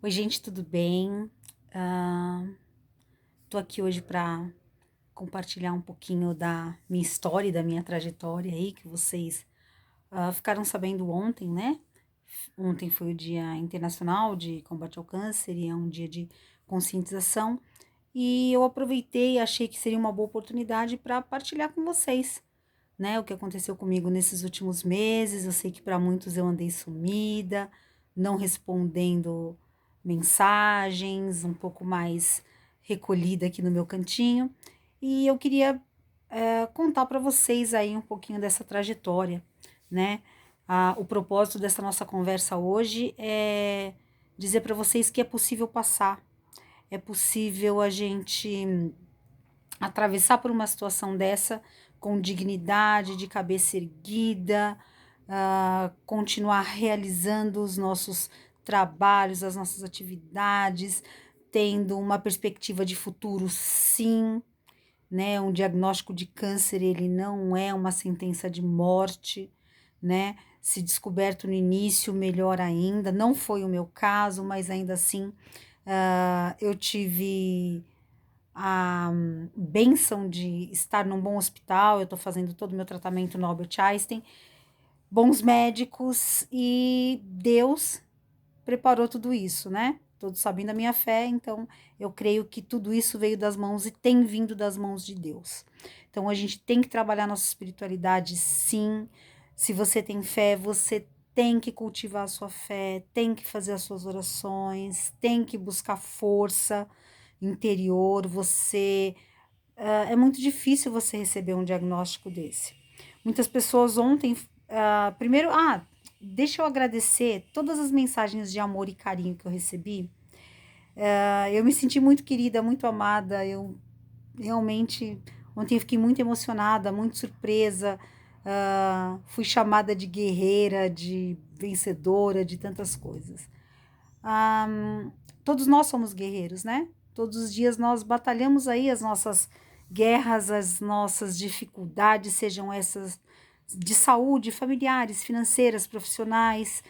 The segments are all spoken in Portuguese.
Oi, gente, tudo bem? Ah, Tô aqui hoje para compartilhar um pouquinho da minha história e da minha trajetória aí, que vocês ficaram sabendo ontem, né? Ontem foi o Dia Internacional de Combate ao Câncer e é um dia de conscientização. E eu aproveitei e achei que seria uma boa oportunidade para partilhar com vocês, né? O que aconteceu comigo nesses últimos meses. Eu sei que para muitos eu andei sumida, não respondendo mensagens, um pouco mais recolhida aqui no meu cantinho. E eu queria contar para vocês aí um pouquinho dessa trajetória, né? O propósito dessa nossa conversa hoje é dizer para vocês que é possível passar, é possível a gente atravessar por uma situação dessa com dignidade, de cabeça erguida, continuar realizando os nossos trabalhos, as nossas atividades, tendo uma perspectiva de futuro, sim, né? Um diagnóstico de câncer, ele não é uma sentença de morte, né? Se descoberto no início, melhor ainda. Não foi o meu caso, mas ainda assim, eu tive a bênção de estar num bom hospital. Eu estou fazendo todo o meu tratamento no Albert Einstein, bons médicos, e Deus preparou tudo isso, né? Todos sabendo a minha fé, então eu creio que tudo isso veio das mãos e tem vindo das mãos de Deus. Então a gente tem que trabalhar nossa espiritualidade, sim. Se você tem fé, você tem que cultivar a sua fé, tem que fazer as suas orações, tem que buscar força interior. É muito difícil você receber um diagnóstico desse. Muitas pessoas ontem, primeiro, deixa eu agradecer todas as mensagens de amor e carinho que eu recebi. Eu me senti muito querida, muito amada. Eu realmente, ontem eu fiquei muito emocionada, muito surpresa. Fui chamada de guerreira, de vencedora, de tantas coisas. Ah, Todos nós somos guerreiros, né? Todos os dias nós batalhamos aí as nossas guerras, as nossas dificuldades, sejam essas de saúde, familiares, financeiras, profissionais,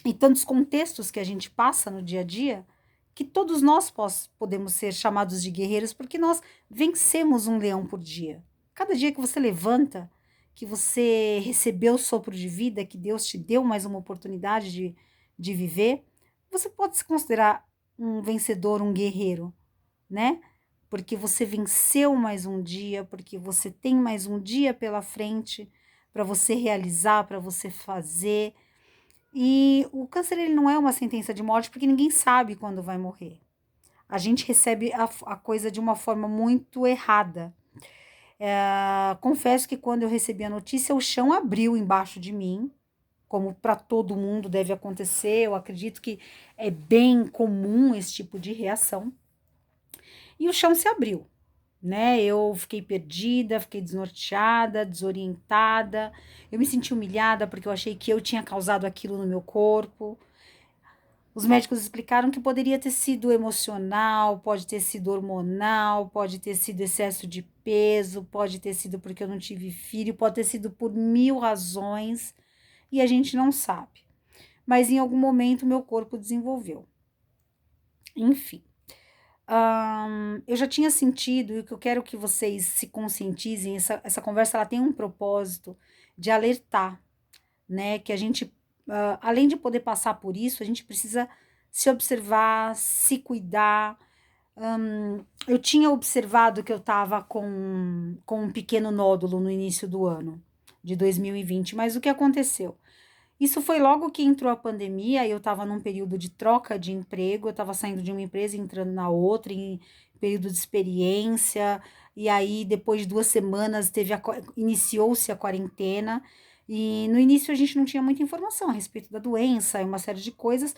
e tantos contextos que a gente passa no dia a dia, que todos nós podemos ser chamados de guerreiros, porque nós vencemos um leão por dia. Cada dia que você levanta, que você recebeu o sopro de vida, que Deus te deu mais uma oportunidade de viver, você pode se considerar um vencedor, um guerreiro, né? Porque você venceu mais um dia, porque você tem mais um dia pela frente para você realizar, para você fazer. E o câncer, ele não é uma sentença de morte, porque ninguém sabe quando vai morrer. A gente recebe a coisa de uma forma muito errada. Confesso que quando eu recebi a notícia, o chão abriu embaixo de mim, como para todo mundo deve acontecer. Eu acredito que é bem comum esse tipo de reação. E o chão se abriu, né? Eu fiquei perdida, fiquei desnorteada, desorientada. Eu me senti humilhada porque eu achei que eu tinha causado aquilo no meu corpo. Os médicos explicaram que poderia ter sido emocional, pode ter sido hormonal, pode ter sido excesso de peso, pode ter sido porque eu não tive filho, pode ter sido por mil razões e a gente não sabe. Mas em algum momento meu corpo desenvolveu. Enfim, eu já tinha sentido, e o que eu quero que vocês se conscientizem, essa conversa ela tem um propósito de alertar, né? Que a gente, além de poder passar por isso, a gente precisa se observar, se cuidar. Eu tinha observado que eu estava com um pequeno nódulo no início do ano de 2020, mas o que aconteceu? Isso foi logo que entrou a pandemia. Eu estava num período de troca de emprego, eu estava saindo de uma empresa e entrando na outra, em período de experiência, e aí depois de 2 semanas iniciou-se a quarentena, e no início a gente não tinha muita informação a respeito da doença e uma série de coisas,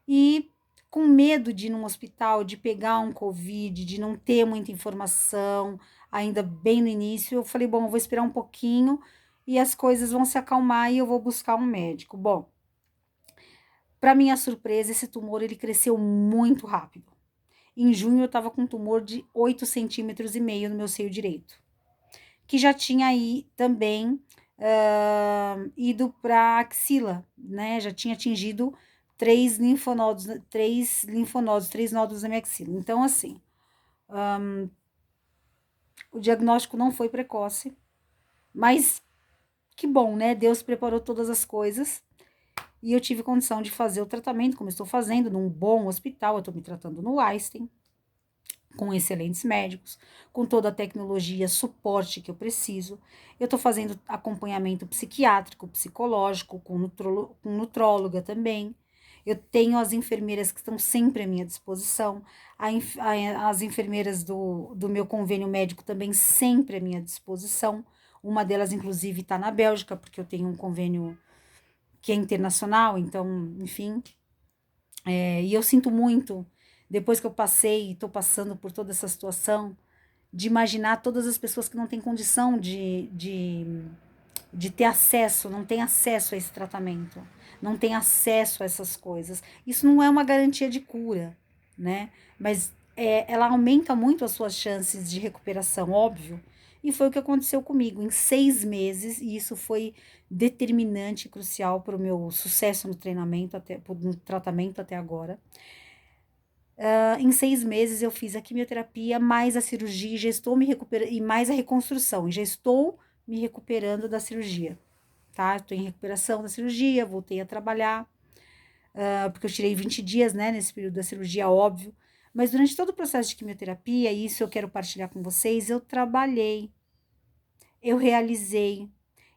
e com medo de ir num hospital, de pegar um Covid, de não ter muita informação, ainda bem no início, eu falei, bom, eu vou esperar um pouquinho e as coisas vão se acalmar e eu vou buscar um médico. Bom, para minha surpresa, esse tumor ele cresceu muito rápido. Em junho eu estava com um tumor de 8,5 cm no meu seio direito, que já tinha aí também ido para axila, né? Já tinha atingido três nódulos na minha axila. Então, assim, o diagnóstico não foi precoce, mas que bom, né? Deus preparou todas as coisas e eu tive condição de fazer o tratamento, como estou fazendo, num bom hospital. Eu estou me tratando no Einstein, com excelentes médicos, com toda a tecnologia, suporte que eu preciso. Eu estou fazendo acompanhamento psiquiátrico, psicológico, com nutróloga também. Eu tenho as enfermeiras que estão sempre à minha disposição, as enfermeiras do meu convênio médico também sempre à minha disposição. Uma delas, inclusive, está na Bélgica, porque eu tenho um convênio que é internacional, então, enfim. E eu sinto muito, depois que eu passei e estou passando por toda essa situação, de imaginar todas as pessoas que não têm condição de ter acesso, não têm acesso a esse tratamento, não têm acesso a essas coisas. Isso não é uma garantia de cura, né? Mas ela aumenta muito as suas chances de recuperação, óbvio. E foi o que aconteceu comigo em 6 meses, e isso foi determinante e crucial para o meu sucesso no treinamento, no tratamento até agora. Em 6 meses eu fiz a quimioterapia, mais a cirurgia, e já estou me recuperando, e mais a reconstrução, e já estou me recuperando da cirurgia, tá? Estou em recuperação da cirurgia, voltei a trabalhar, porque eu tirei 20 dias, né, nesse período da cirurgia, óbvio. Mas durante todo o processo de quimioterapia, e isso eu quero partilhar com vocês, eu trabalhei, eu realizei,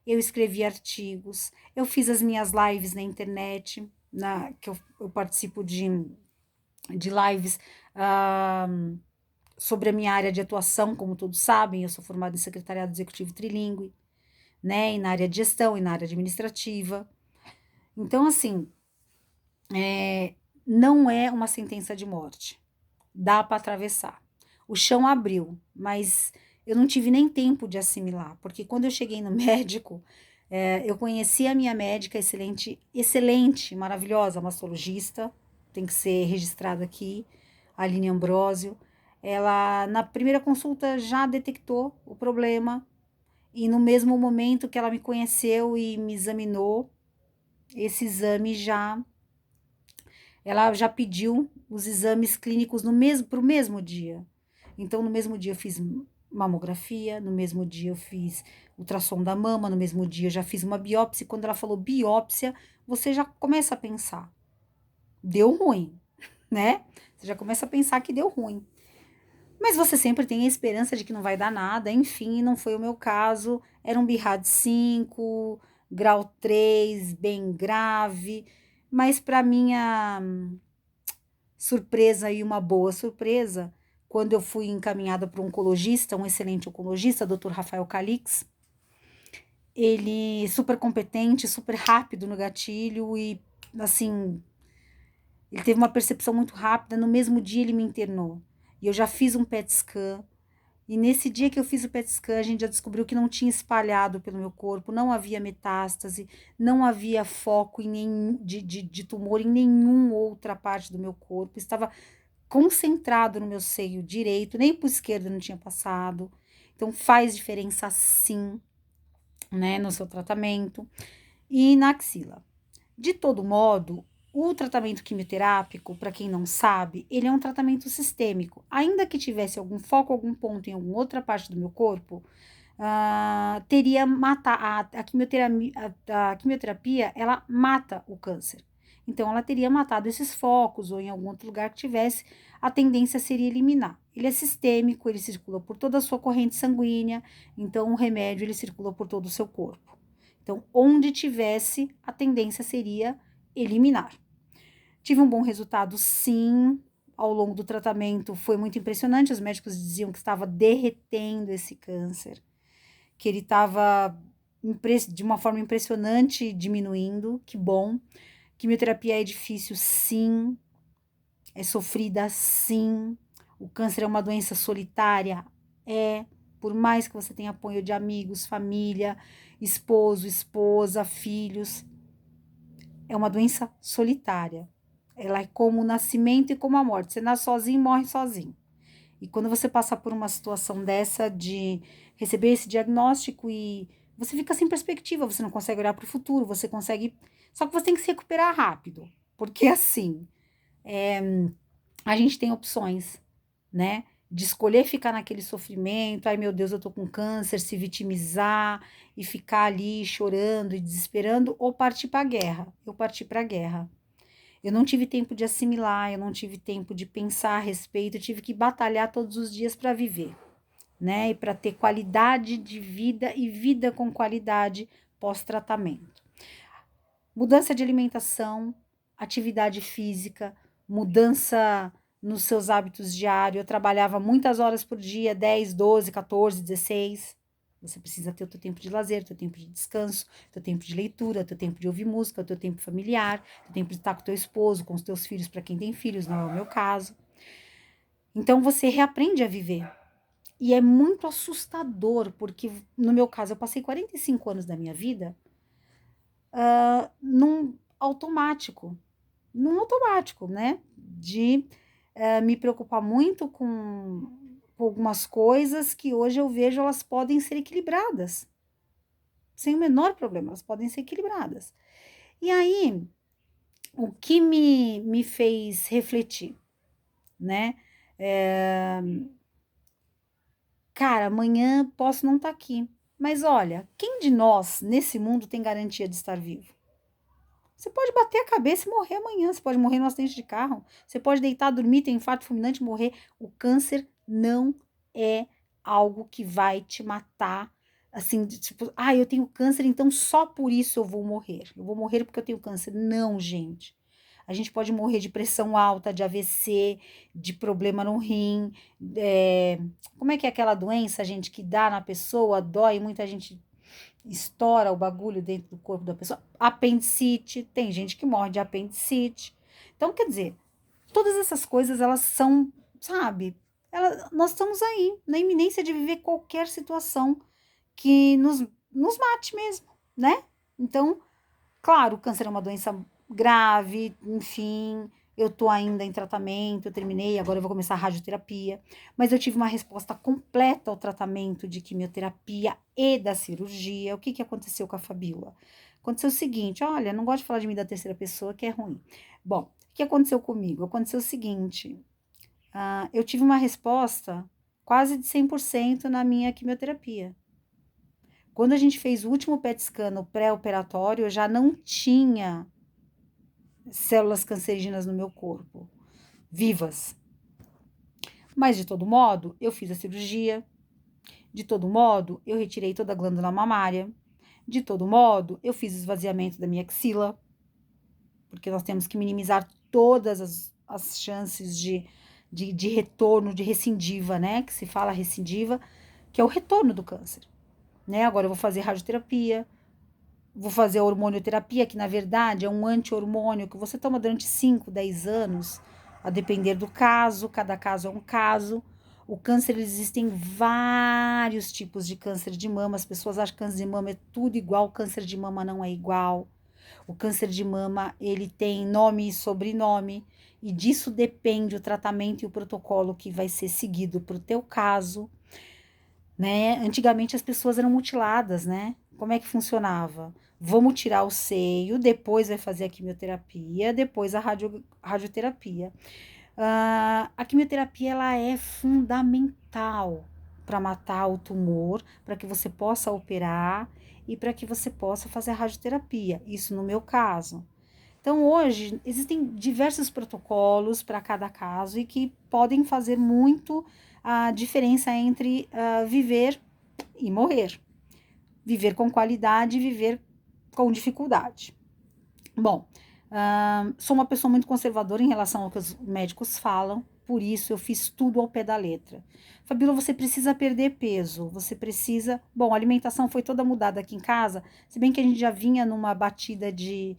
eu escrevi artigos, eu fiz as minhas lives na internet, que eu participo de lives sobre a minha área de atuação, como todos sabem, eu sou formada em secretariado executivo trilingue, né, e na área de gestão e na área administrativa. Então, assim, não é uma sentença de morte, dá para atravessar. O chão abriu, mas eu não tive nem tempo de assimilar, porque quando eu cheguei no médico, eu conheci a minha médica excelente, maravilhosa, mastologista, tem que ser registrado aqui, a Aline Ambrosio. Ela, na primeira consulta, já detectou o problema, e no mesmo momento que ela me conheceu e me examinou, esse exame ela já pediu os exames clínicos para o mesmo dia. Então, no mesmo dia eu fiz mamografia, no mesmo dia eu fiz ultrassom da mama, no mesmo dia eu já fiz uma biópsia. E quando ela falou biópsia, você já começa a pensar, deu ruim, né? Você já começa a pensar que deu ruim. Mas você sempre tem a esperança de que não vai dar nada, enfim, não foi o meu caso. Era um BIRAD 5, grau 3, bem grave, mas para minha surpresa e uma boa surpresa, quando eu fui encaminhada para um oncologista, um excelente oncologista, Dr. Rafael Calix, ele super competente, super rápido no gatilho e, assim, ele teve uma percepção muito rápida. No mesmo dia ele me internou e eu já fiz um PET scan. E nesse dia que eu fiz o PET scan, a gente já descobriu que não tinha espalhado pelo meu corpo, não havia metástase, não havia foco de tumor em nenhuma outra parte do meu corpo, estava concentrado no meu seio direito, nem para o esquerdo não tinha passado. Então faz diferença sim, né, no seu tratamento e na axila. De todo modo, o tratamento quimioterápico, para quem não sabe, ele é um tratamento sistêmico. Ainda que tivesse algum foco, algum ponto em alguma outra parte do meu corpo, teria matar a quimioterapia, ela mata o câncer. Então, ela teria matado esses focos ou em algum outro lugar que tivesse, a tendência seria eliminar. Ele é sistêmico, ele circula por toda a sua corrente sanguínea, então o remédio ele circula por todo o seu corpo. Então, onde tivesse, a tendência seria eliminar. Tive um bom resultado, sim. Ao longo do tratamento foi muito impressionante. Os médicos diziam que estava derretendo esse câncer, que ele estava de uma forma impressionante diminuindo. Que bom. Quimioterapia é difícil, sim. É sofrida, sim. O câncer é uma doença solitária? É. Por mais que você tenha apoio de amigos, família, esposo, esposa, filhos, é uma doença solitária. Ela é como o nascimento e como a morte. Você nasce sozinho, morre sozinho. E quando você passa por uma situação dessa de receber esse diagnóstico e você fica sem perspectiva, você não consegue olhar para o futuro, você consegue. Só que você tem que se recuperar rápido. Porque assim, a gente tem opções, né? De escolher ficar naquele sofrimento, ai meu Deus, eu tô com câncer, se vitimizar e ficar ali chorando e desesperando, ou partir para a guerra. Eu parti para a guerra. Eu não tive tempo de assimilar, eu não tive tempo de pensar a respeito, eu tive que batalhar todos os dias para viver, né? E para ter qualidade de vida e vida com qualidade pós-tratamento. Mudança de alimentação, atividade física, mudança nos seus hábitos diários. Eu trabalhava muitas horas por dia, 10, 12, 14, 16. Você precisa ter o teu tempo de lazer, o teu tempo de descanso, o teu tempo de leitura, o teu tempo de ouvir música, o teu tempo familiar, o teu tempo de estar com o teu esposo, com os teus filhos, para quem tem filhos, não é o meu caso. Então você reaprende a viver. E é muito assustador, porque no meu caso eu passei 45 anos da minha vida num automático, né? De me preocupar muito com algumas coisas que hoje eu vejo elas podem ser equilibradas, sem o menor problema, elas podem ser equilibradas. E aí, o que me fez refletir, né? É, cara, amanhã posso não estar aqui, mas olha, quem de nós nesse mundo tem garantia de estar vivo? Você pode bater a cabeça e morrer amanhã. Você pode morrer no acidente de carro. Você pode deitar, dormir, ter infarto fulminante e morrer. O câncer não é algo que vai te matar. Assim, tipo, eu tenho câncer, então só por isso eu vou morrer. Eu vou morrer porque eu tenho câncer. Não, gente. A gente pode morrer de pressão alta, de AVC, de problema no rim. Como é que é aquela doença, gente, que dá na pessoa, dói, muita gente estoura o bagulho dentro do corpo da pessoa. Apendicite, tem gente que morre de apendicite. Então, quer dizer, todas essas coisas, elas são, sabe, nós estamos aí, na iminência de viver qualquer situação que nos mate mesmo, né? Então, claro, o câncer é uma doença grave, enfim, eu tô ainda em tratamento, eu terminei, agora eu vou começar a radioterapia, mas eu tive uma resposta completa ao tratamento de quimioterapia e da cirurgia. O que que aconteceu com a Fabíola? Aconteceu o seguinte, olha, não gosto de falar de mim da terceira pessoa, que é ruim. Bom, o que aconteceu comigo? Aconteceu o seguinte, eu tive uma resposta quase de 100% na minha quimioterapia. Quando a gente fez o último PET scan no pré-operatório, eu já não tinha células cancerígenas no meu corpo, vivas. Mas, de todo modo, eu fiz a cirurgia, de todo modo, eu retirei toda a glândula mamária, de todo modo, eu fiz esvaziamento da minha axila, porque nós temos que minimizar todas as chances de retorno, de recidiva, né? Que se fala recidiva, que é o retorno do câncer, né? Agora eu vou fazer radioterapia, vou fazer a hormonioterapia, que na verdade é um anti-hormônio que você toma durante 5, 10 anos, a depender do caso, cada caso é um caso. O câncer, existem vários tipos de câncer de mama, as pessoas acham que câncer de mama é tudo igual, o câncer de mama não é igual. O câncer de mama, ele tem nome e sobrenome, e disso depende o tratamento e o protocolo que vai ser seguido para o teu caso, né? Antigamente as pessoas eram mutiladas, né? Como é que funcionava? Vamos tirar o seio, depois vai fazer a quimioterapia, depois a radioterapia. A quimioterapia, ela é fundamental para matar o tumor, para que você possa operar e para que você possa fazer a radioterapia. Isso no meu caso. Então, hoje, existem diversos protocolos para cada caso e que podem fazer muito a diferença entre viver e morrer. Viver com qualidade e viver com dificuldade. Bom, sou uma pessoa muito conservadora em relação ao que os médicos falam, por isso eu fiz tudo ao pé da letra. Fabíola, você precisa perder peso, você precisa... Bom, a alimentação foi toda mudada aqui em casa, se bem que a gente já vinha numa batida de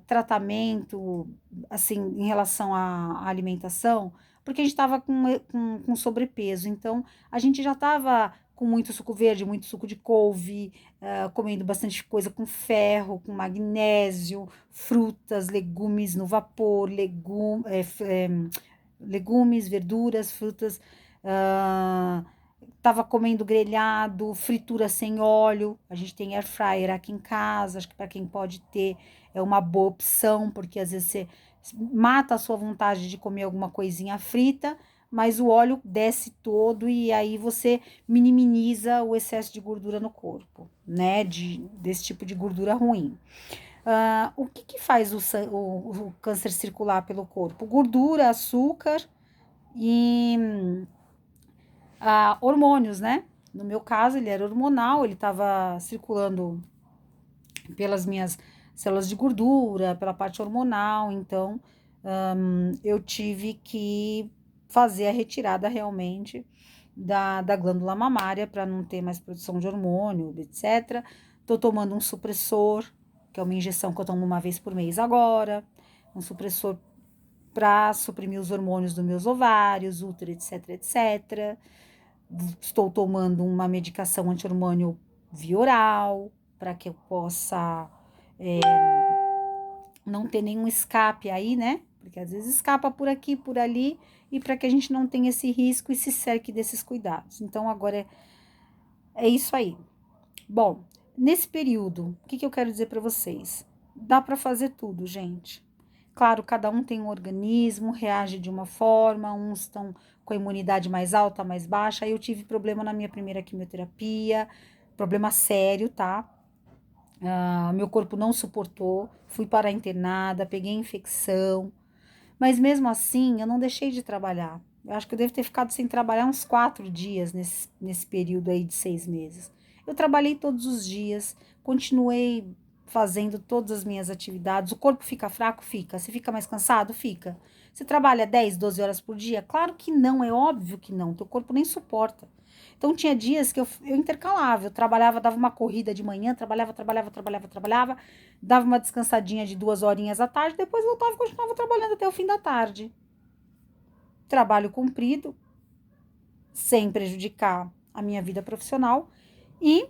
tratamento, assim, em relação à alimentação, porque a gente estava com sobrepeso, então a gente já estava com muito suco verde, muito suco de couve, comendo bastante coisa com ferro, com magnésio, frutas, legumes no vapor, legumes, verduras, frutas. Tava comendo grelhado, fritura sem óleo. A gente tem air fryer aqui em casa, acho que para quem pode ter é uma boa opção, porque às vezes você mata a sua vontade de comer alguma coisinha frita, mas o óleo desce todo e aí você minimiza o excesso de gordura no corpo, né? Desse tipo de gordura ruim. O que que faz o câncer circular pelo corpo? Gordura, açúcar e hormônios, né? No meu caso, ele era hormonal, ele estava circulando pelas minhas células de gordura, pela parte hormonal, então eu tive que fazer a retirada realmente da glândula mamária para não ter mais produção de hormônio, etc. Tô tomando um supressor, que é uma injeção que eu tomo uma vez por mês agora, um supressor para suprimir os hormônios dos meus ovários, útero, etc, etc. Estou tomando uma medicação anti-hormônio via oral, para que eu possa não ter nenhum escape aí, né? Porque às vezes escapa por aqui, por ali, e para que a gente não tenha esse risco e se cerque desses cuidados. Então, agora é isso aí. Bom, nesse período, o que, que eu quero dizer para vocês? Dá para fazer tudo, gente. Claro, cada um tem um organismo, reage de uma forma, uns estão com a imunidade mais alta, mais baixa. Eu tive problema na minha primeira quimioterapia, problema sério, tá? Meu corpo não suportou, fui parar internada, peguei infecção, mas mesmo assim eu não deixei de trabalhar. Eu acho que eu devo ter ficado sem trabalhar uns 4 dias nesse período aí de 6 meses. Eu trabalhei todos os dias, continuei fazendo todas as minhas atividades. O corpo fica fraco? Fica. Você fica mais cansado? Fica. Você trabalha 10, 12 horas por dia? Claro que não, é óbvio que não. Teu corpo nem suporta. Então tinha dias que eu intercalava, eu trabalhava, dava uma corrida de manhã, trabalhava, dava uma descansadinha de 2 horinhas à tarde, depois voltava e continuava trabalhando até o fim da tarde. Trabalho cumprido, sem prejudicar a minha vida profissional e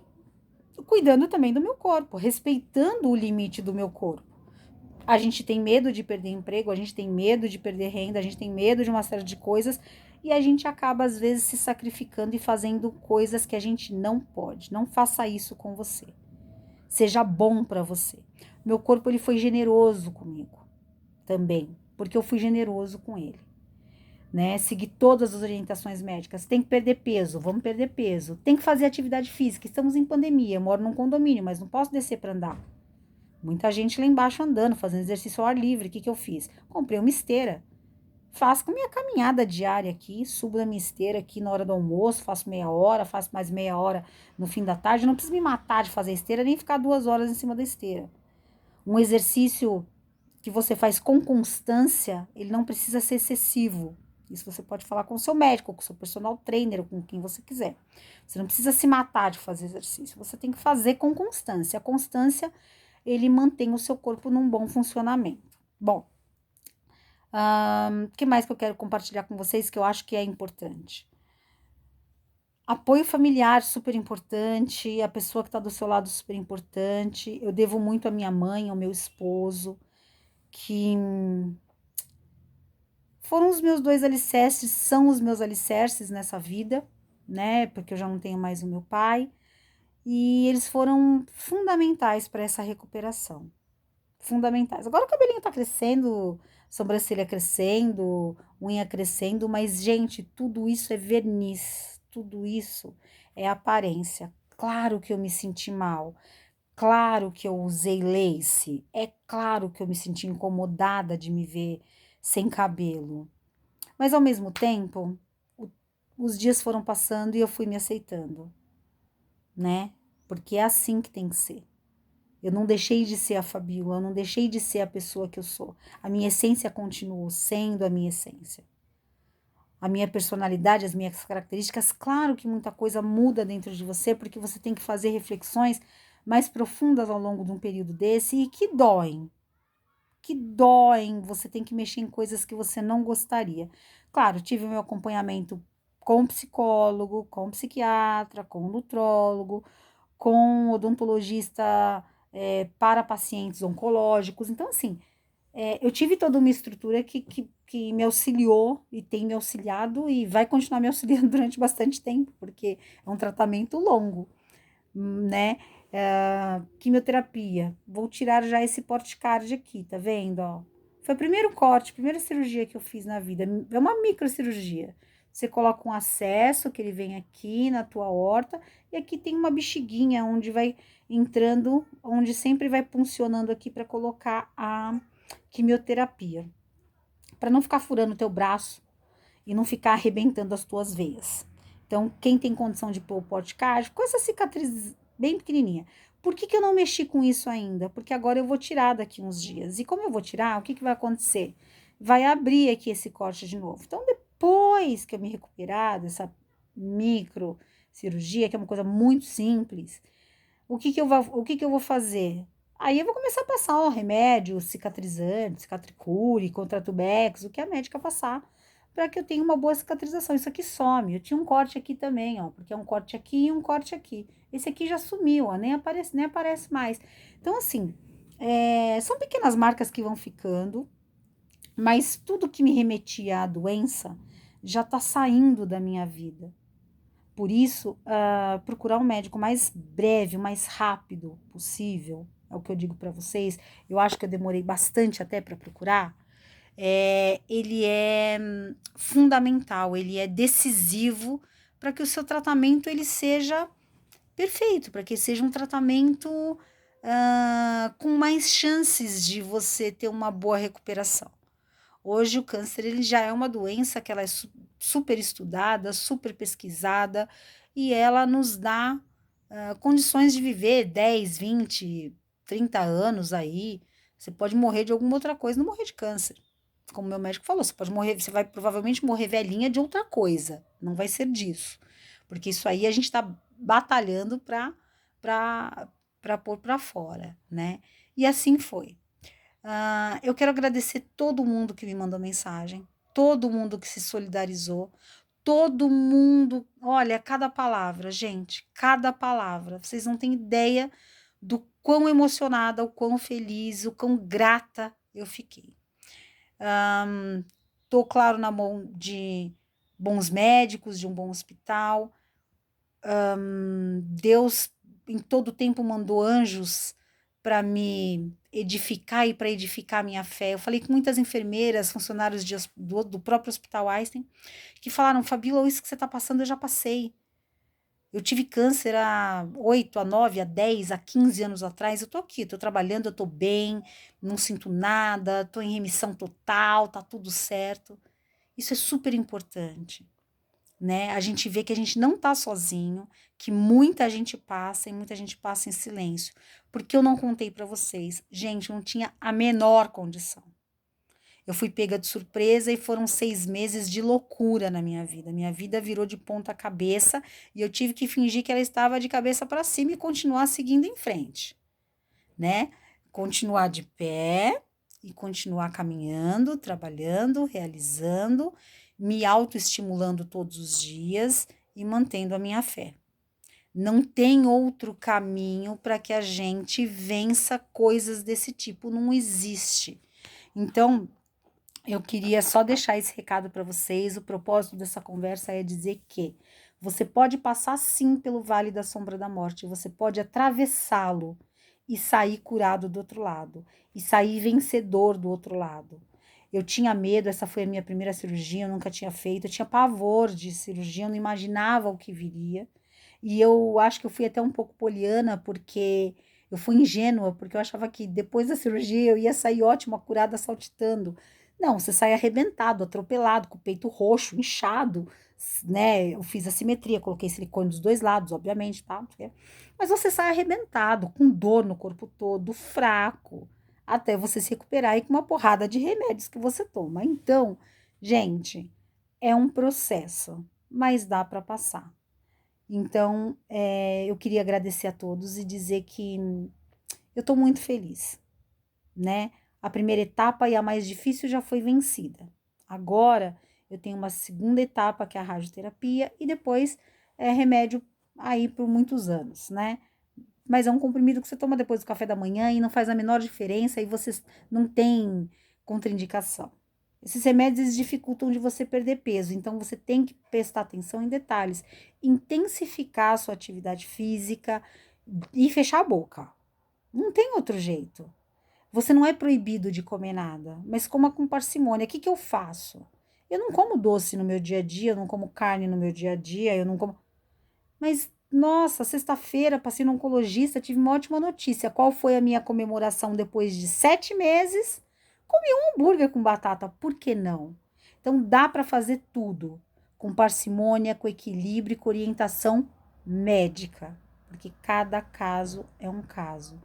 cuidando também do meu corpo, respeitando o limite do meu corpo. A gente tem medo de perder emprego, a gente tem medo de perder renda, a gente tem medo de uma série de coisas e a gente acaba às vezes se sacrificando e fazendo coisas que a gente não pode. Não faça isso com você. Seja bom para você. Meu corpo ele foi generoso comigo também, porque eu fui generoso com ele, né? Segui todas as orientações médicas. Tem que perder peso, vamos perder peso. Tem que fazer atividade física. Estamos em pandemia, eu moro num condomínio, mas não posso descer para andar. Muita gente lá embaixo andando, fazendo exercício ao ar livre. O que que eu fiz? Comprei uma esteira. Faço com minha caminhada diária aqui, subo da minha esteira aqui na hora do almoço, faço meia hora, faço mais meia hora no fim da tarde. Não preciso me matar de fazer esteira, nem ficar 2 horas em cima da esteira. Um exercício que você faz com constância, ele não precisa ser excessivo. Isso você pode falar com o seu médico, com o seu personal trainer, ou com quem você quiser. Você não precisa se matar de fazer exercício, você tem que fazer com constância. A constância, ele mantém o seu corpo num bom funcionamento. Bom, o que mais que eu quero compartilhar com vocês que eu acho que é importante? Apoio familiar, super importante, a pessoa que está do seu lado, super importante. Eu devo muito à minha mãe, ao meu esposo, que foram os meus dois alicerces, são os meus alicerces nessa vida, né? Porque eu já não tenho mais o meu pai. E eles foram fundamentais para essa recuperação. Fundamentais. Agora o cabelinho tá crescendo, sobrancelha crescendo, unha crescendo, mas, gente, tudo isso é verniz, tudo isso é aparência. Claro que eu me senti mal, claro que eu usei lace, é claro que eu me senti incomodada de me ver sem cabelo, mas ao mesmo tempo, os dias foram passando e eu fui me aceitando, né? Porque é assim que tem que ser. Eu não deixei de ser a Fabiola, eu não deixei de ser a pessoa que eu sou. A minha essência continuou sendo a minha essência. A minha personalidade, as minhas características, claro que muita coisa muda dentro de você, porque você tem que fazer reflexões mais profundas ao longo de um período desse e que doem, você tem que mexer em coisas que você não gostaria. Claro, tive o meu acompanhamento com psicólogo, com psiquiatra, com nutrólogo, com odontologista para pacientes oncológicos. Então, assim, eu tive toda uma estrutura que me auxiliou e tem me auxiliado e vai continuar me auxiliando durante bastante tempo, porque é um tratamento longo, né? quimioterapia. Vou tirar já esse porte-card aqui, tá vendo, ó? Foi o primeiro corte, a primeira cirurgia que eu fiz na vida. É uma microcirurgia. Você coloca um acesso, que ele vem aqui na tua horta, e aqui tem uma bexiguinha onde vai entrando, onde sempre vai funcionando aqui para colocar a quimioterapia. Para não ficar furando o teu braço e não ficar arrebentando as tuas veias. Então, quem tem condição de pôr o porte-card, com essa cicatriz bem pequenininha. Por que eu não mexi com isso ainda? Porque agora eu vou tirar daqui uns dias. E como eu vou tirar, o que vai acontecer? Vai abrir aqui esse corte de novo. Então, depois que eu me recuperar dessa micro cirurgia, que é uma coisa muito simples, o que eu vou fazer? Aí eu vou começar a passar o remédio cicatrizante, cicatricure, contratubex, o que a médica passar, para que eu tenha uma boa cicatrização. Isso aqui some. Eu tinha um corte aqui também, ó, porque é um corte aqui e um corte aqui. Esse aqui já sumiu, ó, nem aparece mais. Então, assim, são pequenas marcas que vão ficando, mas tudo que me remetia à doença já tá saindo da minha vida. Por isso, procurar um médico mais breve, o mais rápido possível, é o que eu digo para vocês. Eu acho que eu demorei bastante até para procurar. Ele é fundamental, ele é decisivo para que o seu tratamento ele seja perfeito, para que seja um tratamento com mais chances de você ter uma boa recuperação. Hoje o câncer ele já é uma doença que ela é super estudada, super pesquisada e ela nos dá condições de viver 10, 20, 30 anos aí. Você pode morrer de alguma outra coisa, não morrer de câncer. Como meu médico falou, você pode morrer, você vai provavelmente morrer velhinha de outra coisa, não vai ser disso. Porque isso aí a gente está batalhando para pôr para fora, né? E assim foi. Eu quero agradecer todo mundo que me mandou mensagem, todo mundo que se solidarizou, todo mundo. Olha, cada palavra, gente, cada palavra. Vocês não têm ideia do quão emocionada, o quão feliz, o quão grata eu fiquei. Tô, claro, na mão de bons médicos, de um bom hospital. Deus, em todo tempo, mandou anjos para me edificar e para edificar a minha fé. Eu falei com muitas enfermeiras, funcionários do próprio Hospital Einstein, que falaram: Fabíola, isso que você está passando eu já passei. Eu tive câncer há 8, há 9, há 10, há 15 anos atrás. Eu tô aqui, tô trabalhando, eu tô bem, não sinto nada, tô em remissão total, tá tudo certo. Isso é super importante, né? A gente vê que a gente não tá sozinho, que muita gente passa e muita gente passa em silêncio. Porque eu não contei para vocês. Gente, eu não tinha a menor condição. Eu fui pega de surpresa e foram 6 meses de loucura na minha vida. Minha vida virou de ponta cabeça e eu tive que fingir que ela estava de cabeça para cima e continuar seguindo em frente, né? Continuar de pé e continuar caminhando, trabalhando, realizando, me autoestimulando todos os dias e mantendo a minha fé. Não tem outro caminho para que a gente vença coisas desse tipo, não existe. Então, eu queria só deixar esse recado para vocês. O propósito dessa conversa é dizer que você pode passar sim pelo vale da sombra da morte, você pode atravessá-lo e sair curado do outro lado, e sair vencedor do outro lado. Eu tinha medo, essa foi a minha primeira cirurgia, eu nunca tinha feito, eu tinha pavor de cirurgia, eu não imaginava o que viria. E eu acho que eu fui até um pouco poliana, porque eu fui ingênua, porque eu achava que depois da cirurgia eu ia sair ótima, curada, saltitando. Não, você sai arrebentado, atropelado, com o peito roxo, inchado, né? Eu fiz a simetria, coloquei silicone dos dois lados, obviamente, tá? Mas você sai arrebentado, com dor no corpo todo, fraco, até você se recuperar e com uma porrada de remédios que você toma. Então, gente, é um processo, mas dá para passar. Então, eu queria agradecer a todos e dizer que eu estou muito feliz, né? A primeira etapa e a mais difícil já foi vencida. Agora eu tenho uma segunda etapa, que é a radioterapia, e depois remédio aí por muitos anos, né? Mas é um comprimido que você toma depois do café da manhã e não faz a menor diferença e você não tem contraindicação. Esses remédios eles dificultam de você perder peso, então você tem que prestar atenção em detalhes, intensificar a sua atividade física, e fechar a boca. Não tem outro jeito. Você não é proibido de comer nada, mas coma com parcimônia. O que que eu faço? Eu não como doce no meu dia a dia, eu não como carne no meu dia a dia, eu não como. Mas, nossa, sexta-feira passei no oncologista, tive uma ótima notícia. Qual foi a minha comemoração depois de 7 meses? Comi um hambúrguer com batata, por que não? Então dá para fazer tudo com parcimônia, com equilíbrio e com orientação médica, porque cada caso é um caso.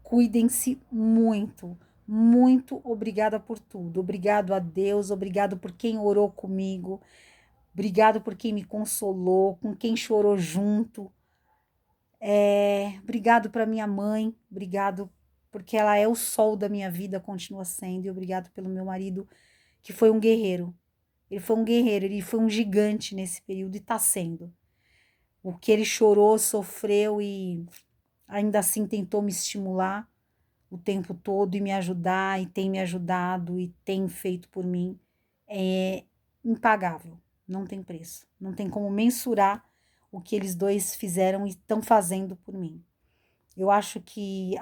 Cuidem-se muito, muito obrigada por tudo. Obrigado a Deus, obrigado por quem orou comigo, obrigado por quem me consolou, com quem chorou junto. Obrigado para minha mãe, obrigado porque ela é o sol da minha vida, continua sendo, e obrigado pelo meu marido, que foi um guerreiro. Ele foi um guerreiro, ele foi um gigante nesse período e está sendo. O que ele chorou, sofreu e ainda assim tentou me estimular o tempo todo e me ajudar, e tem me ajudado e tem feito por mim, é impagável, não tem preço, não tem como mensurar o que eles dois fizeram e estão fazendo por mim. Eu acho que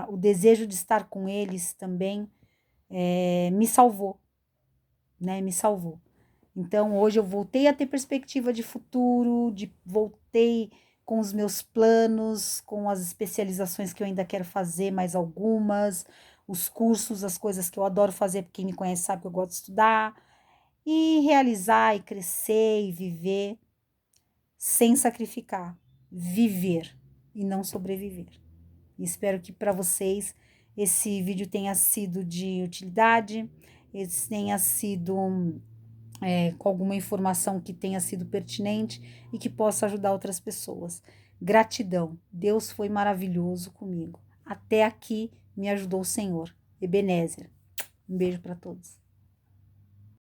o desejo de estar com eles também me salvou, né? Me salvou. Então, hoje eu voltei a ter perspectiva de futuro, voltei com os meus planos, com as especializações que eu ainda quero fazer, mais algumas, os cursos, as coisas que eu adoro fazer, porque quem me conhece sabe que eu gosto de estudar, e realizar, e crescer, e viver, sem sacrificar, viver e não sobreviver. E espero que para vocês esse vídeo tenha sido de utilidade, esse tenha sido com alguma informação que tenha sido pertinente e que possa ajudar outras pessoas. Gratidão. Deus foi maravilhoso comigo. Até aqui me ajudou o Senhor. Ebenezer. Um beijo para todos.